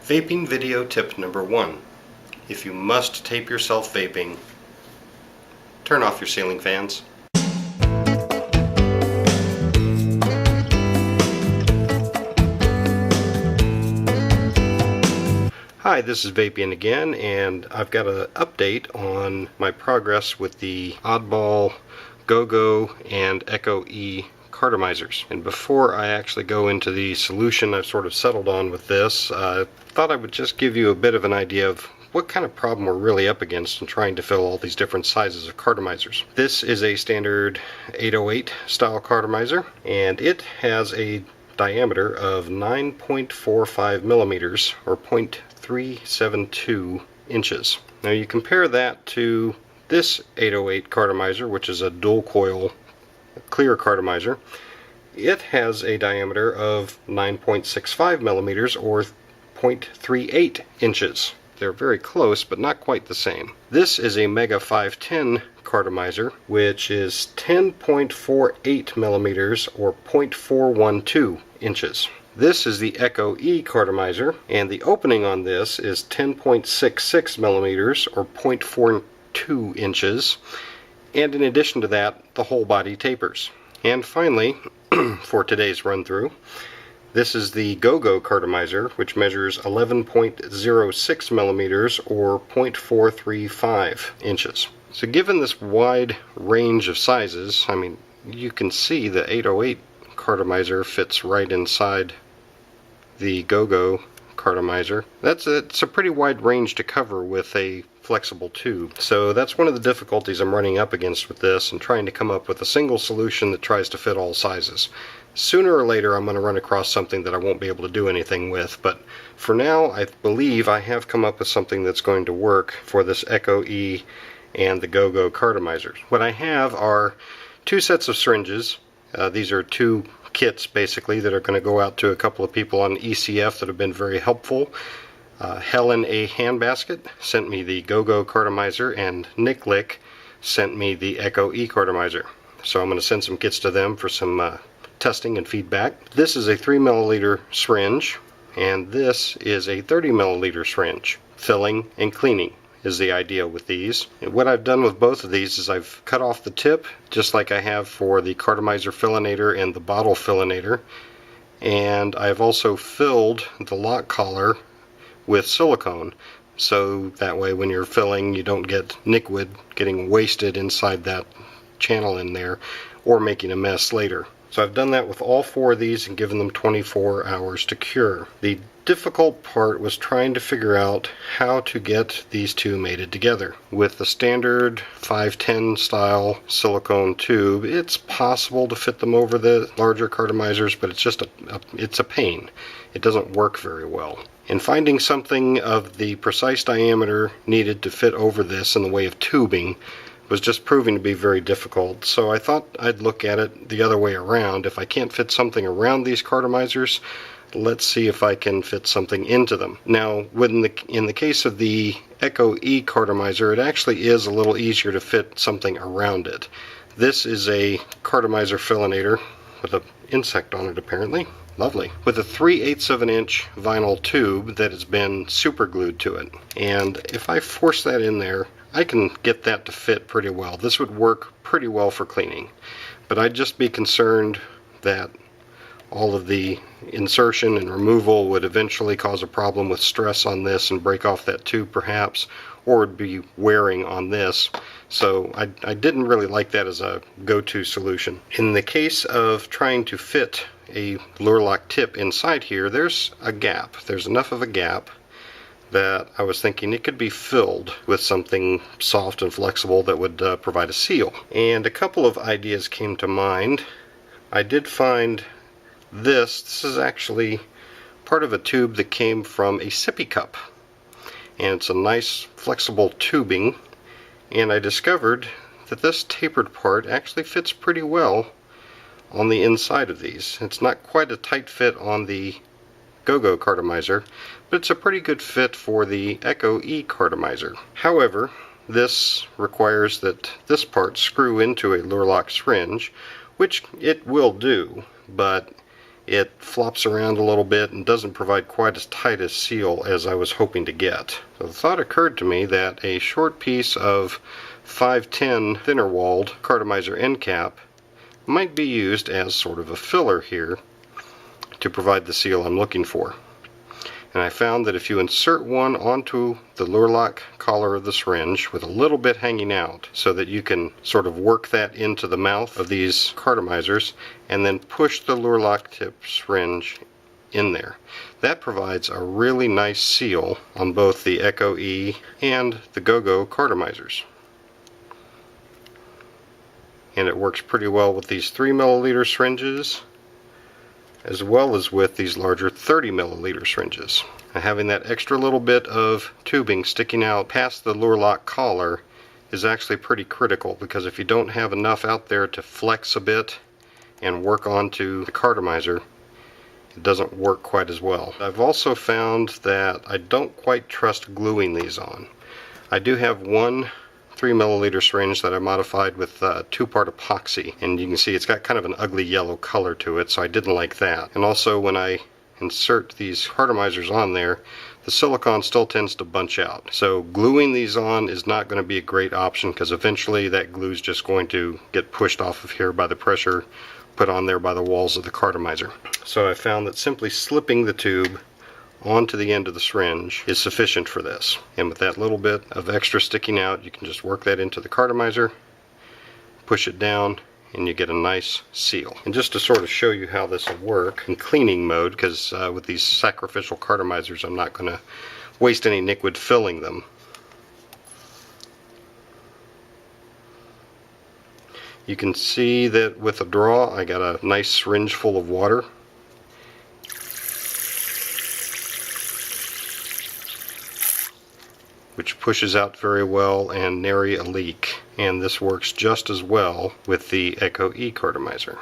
Vaping video tip number 1. If you must tape yourself vaping, turn off your ceiling fans. Hi, this is Vapian again, and I've got an update on my progress with the oddball Go-Go and Echo-E Cartomizers. And before I actually go into the solution I've sort of settled on with this, I thought I would just give you a bit of an idea of what kind of problem we're really up against in trying to fill all these different sizes of cartomizers. This is a standard 808 style cartomizer, and it has a diameter of 9.45 millimeters or 0.372 inches. Now you compare that to this 808 cartomizer, which is a dual coil clear cartomizer. It has a diameter of 9.65 millimeters or 0.38 inches. They're very close, but not quite the same. This is a Mega 510 cartomizer, which is 10.48 millimeters or 0.412 inches. This is the Echo-E Cartomizer, and the opening on this is 10.66 millimeters or 0.42 inches. And in addition to that, the whole body tapers. And finally, for today's run through, this is the Go-Go Cartomizer, which measures 11.06 millimeters or 0.435 inches. So given this wide range of sizes, I mean, you can see the 808 Cartomizer fits right inside the Go-Go Cartomizer. It's a pretty wide range to cover with a flexible tube. So that's one of the difficulties I'm running up against with this and trying to come up with a single solution that tries to fit all sizes. Sooner or later I'm going to run across something that I won't be able to do anything with, but for now I believe I have come up with something that's going to work for this Echo-E and the Go-Go Cartomizers. What I have are two sets of syringes. These are two kits basically that are going to go out to a couple of people on ECF that have been very helpful. Helen A. Handbasket sent me the Go-Go Cartomizer, and Nick Lick sent me the Echo-E Cartomizer. So I'm going to send some kits to them for some testing and feedback. This is a 3 milliliter syringe, and this is a 30 milliliter syringe. Filling and cleaning is the idea with these. And what I've done with both of these is I've cut off the tip, just like I have for the Cartomizerfillinator and the Bottlefillinator, and I've also filled the lock collar with silicone, so that way when you're filling you don't get liquid getting wasted inside that channel in there or making a mess later. So I've done that with all four of these and given them 24 hours to cure. The difficult part was trying to figure out how to get these two mated together. With the standard 510 style silicone tube, it's possible to fit them over the larger cartomizers, but it's just it's a pain. It doesn't work very well. And finding something of the precise diameter needed to fit over this in the way of tubing was just proving to be very difficult. So I thought I'd look at it the other way around. If I can't fit something around these cartomizers, let's see if I can fit something into them. Now, in the case of the Echo-E Cartomizer, it actually is a little easier to fit something around it. This is a Cartomizerfillinator with an insect on it apparently. Lovely. With a 3/8 of an inch vinyl tube that has been super glued to it. And if I force that in there, I can get that to fit pretty well. This would work pretty well for cleaning. But I'd just be concerned that all of the insertion and removal would eventually cause a problem with stress on this and break off that tube perhaps, or would be wearing on this. So I didn't really like that as a go-to solution. In the case of trying to fit a lure lock tip inside here, there's a gap. There's enough of a gap that I was thinking it could be filled with something soft and flexible that would provide a seal. And a couple of ideas came to mind. I did find this. This is actually part of a tube that came from a sippy cup. And it's a nice flexible tubing. And I discovered that this tapered part actually fits pretty well on the inside of these. It's not quite a tight fit on the Go-Go Cartomizer, but it's a pretty good fit for the Echo-E Cartomizer. However, this requires that this part screw into a lure lock syringe, which it will do, but it flops around a little bit and doesn't provide quite as tight a seal as I was hoping to get. So the thought occurred to me that a short piece of 510 thinner walled Cartomizer end cap might be used as sort of a filler here to provide the seal I'm looking for. And I found that if you insert one onto the lure lock collar of the syringe with a little bit hanging out so that you can sort of work that into the mouth of these Cartomizers and then push the lure lock tip syringe in there, that provides a really nice seal on both the Echo-E and the Go-Go Cartomizers. And it works pretty well with these 3 milliliter syringes as well as with these larger 30 milliliter syringes. Now, having that extra little bit of tubing sticking out past the lure lock collar is actually pretty critical, because if you don't have enough out there to flex a bit and work onto the Cartomizer, it doesn't work quite as well. I've also found that I don't quite trust gluing these on. I do have one 3 milliliter syringe that I modified with 2-part epoxy, and you can see it's got kind of an ugly yellow color to it, so I didn't like that. And also when I insert these Cartomizers on there, the silicone still tends to bunch out. So gluing these on is not going to be a great option, because eventually that glue is just going to get pushed off of here by the pressure put on there by the walls of the Cartomizer. So I found that simply slipping the tube onto the end of the syringe is sufficient for this. And with that little bit of extra sticking out, you can just work that into the Cartomizer, push it down, and you get a nice seal. And just to sort of show you how this will work in cleaning mode, because with these sacrificial Cartomizers I'm not going to waste any liquid filling them. You can see that with a draw I got a nice syringe full of water. Which pushes out very well and nary a leak. And this works just as well with the Echo-E Cartomizer.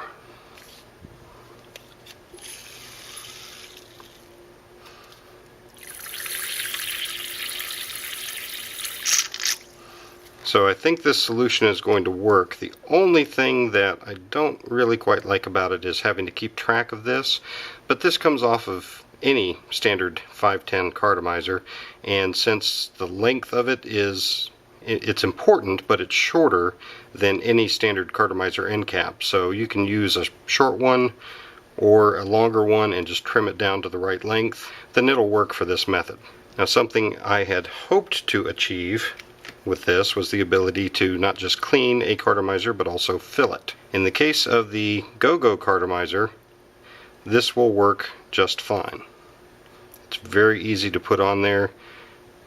So I think this solution is going to work. The only thing that I don't really quite like about it is having to keep track of this, but this comes off of any standard 510 Cartomizer, and since the length of it is, it's important, but it's shorter than any standard Cartomizer end cap, so you can use a short one or a longer one and just trim it down to the right length, then it'll work for this method. Now, something I had hoped to achieve with this was the ability to not just clean a Cartomizer but also fill it. In the case of the Go-Go Cartomizer, this will work just fine. It's very easy to put on there,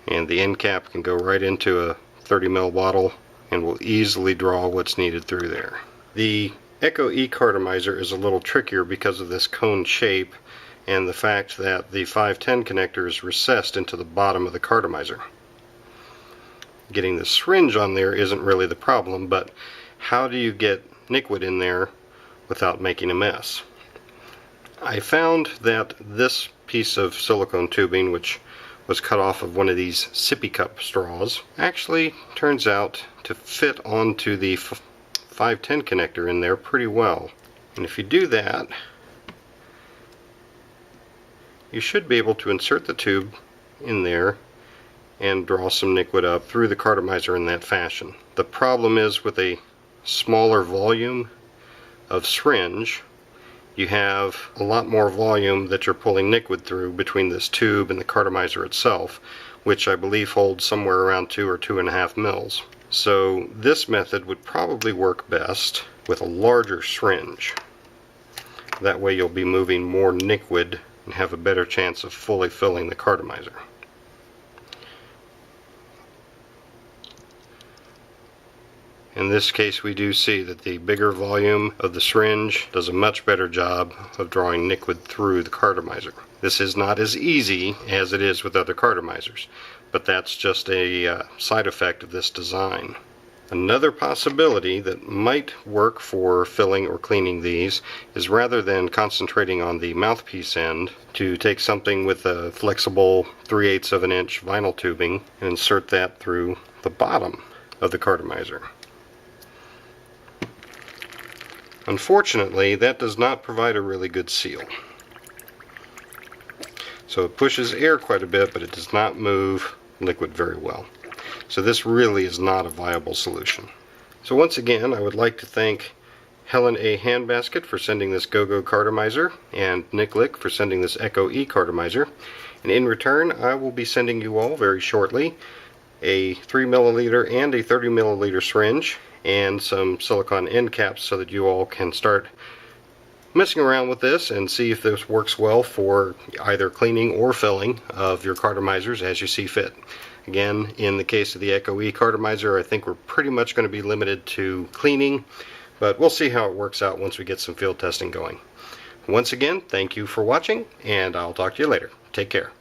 and the end cap can go right into a 30 ml bottle and will easily draw what's needed through there. The Echo-E Cartomizer is a little trickier because of this cone shape and the fact that the 510 connector is recessed into the bottom of the Cartomizer. Getting the syringe on there isn't really the problem, but how do you get liquid in there without making a mess? I found that this piece of silicone tubing, which was cut off of one of these sippy cup straws, actually turns out to fit onto the 510 connector in there pretty well. And if you do that, you should be able to insert the tube in there and draw some liquid up through the Cartomizer in that fashion. The problem is, with a smaller volume of syringe, you have a lot more volume that you're pulling liquid through between this tube and the Cartomizer itself, which I believe holds somewhere around 2 or 2.5 mils. So this method would probably work best with a larger syringe. That way you'll be moving more liquid and have a better chance of fully filling the Cartomizer. In this case, we do see that the bigger volume of the syringe does a much better job of drawing liquid through the Cartomizer. This is not as easy as it is with other Cartomizers, but that's just a side effect of this design. Another possibility that might work for filling or cleaning these is, rather than concentrating on the mouthpiece end, to take something with a flexible 3/8 of an inch vinyl tubing and insert that through the bottom of the Cartomizer. Unfortunately, that does not provide a really good seal. So it pushes air quite a bit, but it does not move liquid very well. So this really is not a viable solution. So once again, I would like to thank Helen A. Handbasket for sending this Go-Go Cartomizer, and Nick Lick for sending this Echo-E Cartomizer. And in return, I will be sending you all very shortly a 3 milliliter and a 30 milliliter syringe and some silicone end caps so that you all can start messing around with this and see if this works well for either cleaning or filling of your cartomizers as you see fit. Again, in the case of the Echo-E Cartomizer, I think we're pretty much going to be limited to cleaning, but we'll see how it works out once we get some field testing going. Once again, thank you for watching, and I'll talk to you later. Take care.